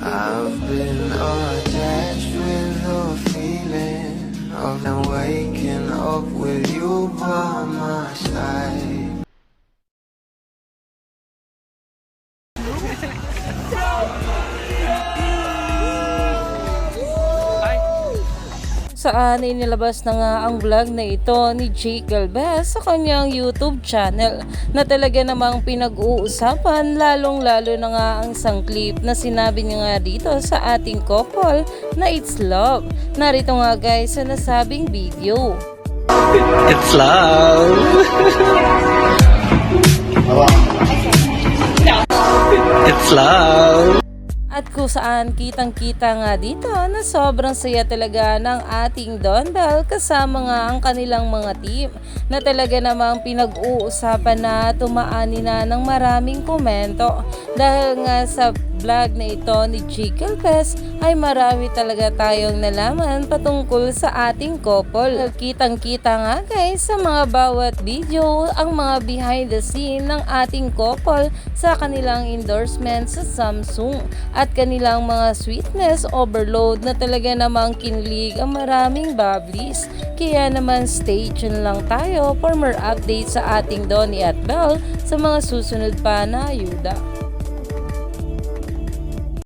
I've been attached with the feeling of now waking up with you by my side. Saan inilabas na nga ang vlog na ito ni Jake Galvez sa kanyang YouTube channel na talaga namang pinag-uusapan, lalong-lalo na nga ang isang clip na sinabi niya nga dito sa ating couple na it's love. Narito nga guys sa nasabing video. It's love. It's love. At kung saan kitang-kita nga dito na sobrang saya talaga ng ating Don Bell kasama nga ang kanilang mga team na talaga namang pinag-uusapan na tumaani na ng maraming komento dahil nga sa vlog na ito ni Jake Galvez ay marami talaga tayong nalaman patungkol sa ating couple. Kitang-kita nga guys sa mga bawat video ang mga behind the scene ng ating couple sa kanilang endorsement sa Samsung at kanilang mga sweetness overload na talaga namang kinilig ang maraming bubblies. Kaya naman stay tuned lang tayo for more updates sa ating Donnie at Belle sa mga susunod pa na ayuda.